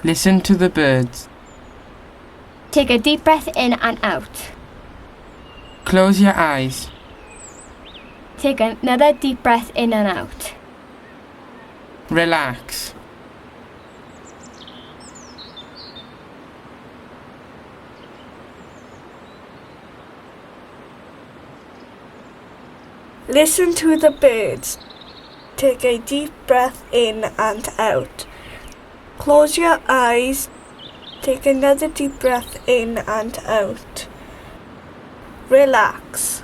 Listen to the birds. Take a deep breath in and out. Close your eyes. Take another deep breath in and out. Relax. Listen to the birds. Take a deep breath in and out. Close your eyes. Take another deep breath in and out. Relax.